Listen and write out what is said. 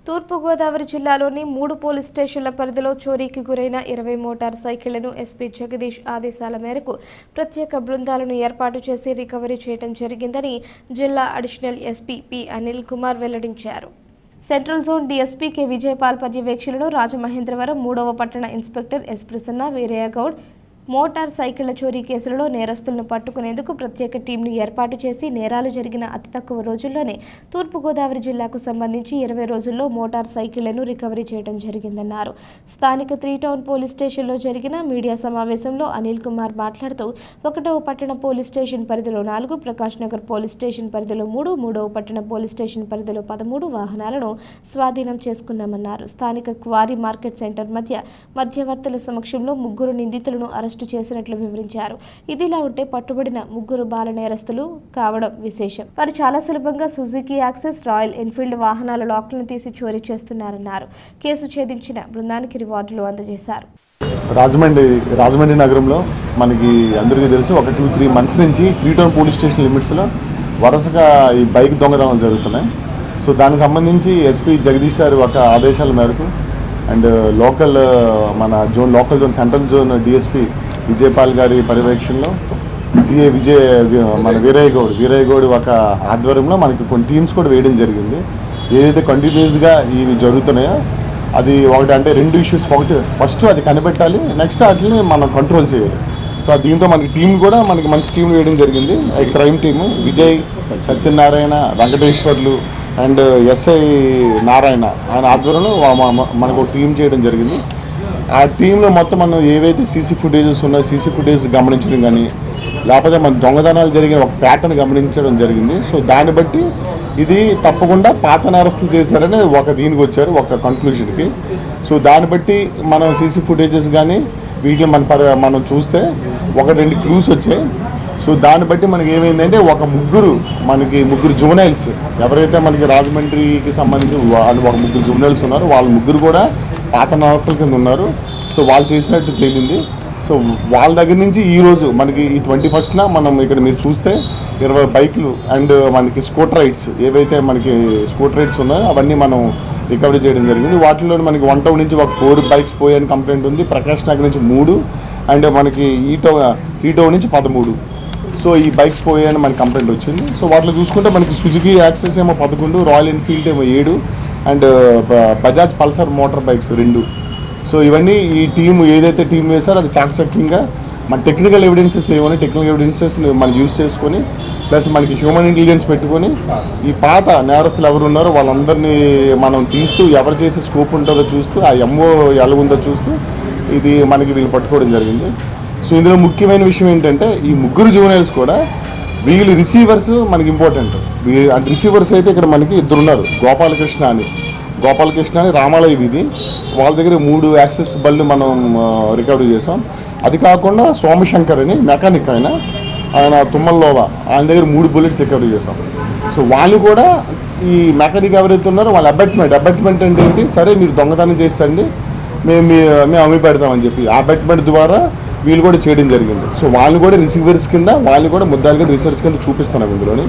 తూర్పుగోదావరి జిల్లాలోని 3 పోలీస్ స్టేషన్ల పరిధిలో చోరీకి గురైన 20 మోటార్ సైకిళ్లను ఎస్పీ జగదీష్ ఆదేశాల మేరకు ప్రత్యేక బృందాలను ఏర్పాటు చేసి రికవరీ చేయడం జరిగిందని జిల్లా additional SP P Anil Kumar వెల్లడించారు. Central zone DSP K Vijayapal పర్యవేక్షణలో రాజమహేంద్రవరం 3వ పట్టణ inspector S Prasanna Veeraiahgoud motor సైకిళ్ల చోరీ కేసులలో నేరస్తులను పట్టుకునేందుకు ప్రత్యేక టీంను ఏర్పాటు చేసి నేరాలు జరిగిన అతి తక్కువ రోజుల్లోనే తూర్పుగోదావరి జిల్లాకు సంబంధించి 20 రోజుల్లో మోటార్ సైకిళ్లను రికవరీ చేయడం జరిగిందన్నారు. స్థానిక 3 టౌన్ పోలీస్ స్టేషన్లో జరిగిన మీడియా సమావేశంలో అనిల్ కుమార్ మాట్లాడుతూ 1వ పట్టణ పోలీస్ స్టేషన్ పరిధిలో 4, ప్రకాష్ నగర్ పోలీస్ స్టేషన్ పరిధిలో 3, 3వ పట్టణ పోలీస్ స్టేషన్ పరిధిలో 13 వాహనాలను స్వాధీనం చేసుకున్నామన్నారు. స్థానిక క్వారీ మార్కెట్ సెంటర్ మధ్యవర్తుల సమక్షంలో 3 నిందితులను అరెస్టు చేసినట్లు వివరించారు. ఇదిలా ఉంటే పట్టుబడిన 3 బాల నేరస్తులు కావడం విశేషం. వారు చాలా సులభంగా సుజుకి యాక్సెస్, రాయల్ ఎన్ఫీల్డ్ వాహనాల లాక్లను తీసి చోరీ చేస్తున్నారన్నారు. కేసు ఛేదించిన బృందానికి రివార్డులు అందజేశారు. రాజమండ్రి నగరంలో మనకి అందరికీ తెలుసు ఒక 2-3 మంత్స్ నుంచి 3 టౌన్ పోలీస్ స్టేషన్ లిమిట్స్లో వరుసగా ఈ బైక్ దొంగతనాలు జరుగుతున్నాయి. సో దానికి సంబంధించి ఎస్పీ జగదీష్ గారు ఒక ఆదేశాల మేరకు and local zone central zone DSP Vijaypal గారి పర్యవేక్షణలో సిఏ వీరయ్య గౌడ్ ఒక ఆధ్వర్యంలో మనకి కొన్ని టీమ్స్ కూడా వేయడం జరిగింది. ఏదైతే కంటిన్యూస్గా ఇవి జరుగుతున్నాయో అది ఒకటి అంటే 2 ఇష్యూస్. ఫస్ట్ అది కనిపెట్టాలి, నెక్స్ట్ వాటిని మనం కంట్రోల్ చేయాలి. సో దీంతో మనకి టీం కూడా మనకి మంచి టీం వేయడం జరిగింది. Crime team Vijay, Satyanarayana, Venkateswarlu and SI Narayana ఆయన ఆధ్వర్యంలో మనకు ఒక టీం చేయడం జరిగింది. ఆ టీంలో మొత్తం మనం ఏవైతే సీసీ ఫుటేజెస్ ఉన్నాయో సీసీ ఫుటేజ్ గమనించడం కానీ లేకపోతే మన దొంగతనాలు జరిగిన ఒక ప్యాటర్న్ గమనించడం జరిగింది. సో దాన్ని బట్టి ఇది తప్పకుండా పాత నేరస్తులు చేశారని దీనికి వచ్చారు ఒక కన్క్లూషన్కి. సో దాన్ని బట్టి మనం సీసీ ఫుటేజెస్ కానీ వీటిని మనం చూస్తే 1-2 క్లూస్ వచ్చాయి. సో దాన్ని బట్టి మనకి ఏమైందంటే మనకి 3 జువెనైల్స్ ఎవరైతే మనకి రాజమండ్రికి సంబంధించి ఒక 3 జువెనైల్స్ ఉన్నారు, వాళ్ళ 3 కూడా పాత నేరస్తుల కింద ఉన్నారు. సో వాళ్ళు చేసినట్టు తేలింది. సో వాళ్ళ దగ్గర నుంచి ఈరోజు మనకి ఈ 21న మనం ఇక్కడ మీరు చూస్తే 20 బైక్లు అండ్ మనకి స్కూటర్ రైడ్స్ ఏవైతే మనకి స్కూటర్ రైడ్స్ ఉన్నాయో అవన్నీ మనం రికవరీ చేయడం జరిగింది. వాటిలో మనకి 1 టౌన్ నుంచి ఒక 4 బైక్స్ పోయాయని కంప్లైంట్ ఉంది, ప్రకాష్ నగర్ నుంచి 3 అండ్ మనకి 3 టౌన్ నుంచి 13. సో ఈ బైక్స్ పోయాయని మనకి కంప్లైంట్ వచ్చింది. సో వాటిలో చూసుకుంటే మనకి సుజుకి యాక్సెస్ ఏమో 11, రాయల్ ఎన్ఫీల్డ్ ఏమో 7 and Bajaj Pulsar motor bikes 2. So ఇవన్నీ ఈ టీము ఏదైతే టీం వేశారో అది చాకచక్యంగా మన టెక్నికల్ ఎవిడెన్సెస్ మనం యూజ్ చేసుకొని ప్లస్ మనకి హ్యూమన్ ఇంటెలిజెన్స్ పెట్టుకొని ఈ పాత నేరస్తులు ఎవరు ఉన్నారో వాళ్ళందరినీ మనం తీస్తూ ఎవరు చేసే స్కోప్ ఉంటుందో చూస్తూ ఆ ఎంఓ ఎలా ఉందో చూస్తూ ఇది మనకి వీళ్ళు పట్టుకోవడం జరిగింది. సో ఇందులో ముఖ్యమైన విషయం ఏంటంటే ఈ 3 జువెనైల్స్ కూడా వీళ్ళు రిసీవర్స్ మనకి ఇంపార్టెంట్. అంటే రిసీవర్స్ అయితే ఇక్కడ మనకి 2 ఉన్నారు, గోపాలకృష్ణ అని రామాలయ వీధి, వాళ్ళ దగ్గర 3 యాక్సెస్ బళ్ళు మనం రికవరీ చేసాం. అది కాకుండా సోమశంకర్ అని మెకానిక్ ఆయన తుమ్మల్లోవా ఆయన దగ్గర 3 బుల్లెట్స్ రికవరీ చేసాం. సో వాళ్ళు కూడా ఈ మెకానిక్ ఎవరైతే ఉన్నారో వాళ్ళ అబెట్మెంట్ అంటే ఏంటి, సరే మీరు దొంగతనం చేస్తండి మేము అమ్మి పెడతామని చెప్పి ఆ అబెట్మెంట్ ద్వారా వీళ్ళు కూడా చేయడం జరిగింది. సో వాళ్ళు కూడా రిసీవర్స్ కింద, వాళ్ళు కూడా ముద్దాలుగా రిసీవర్స్ కింద చూపిస్తున్నాం ఇందులోని.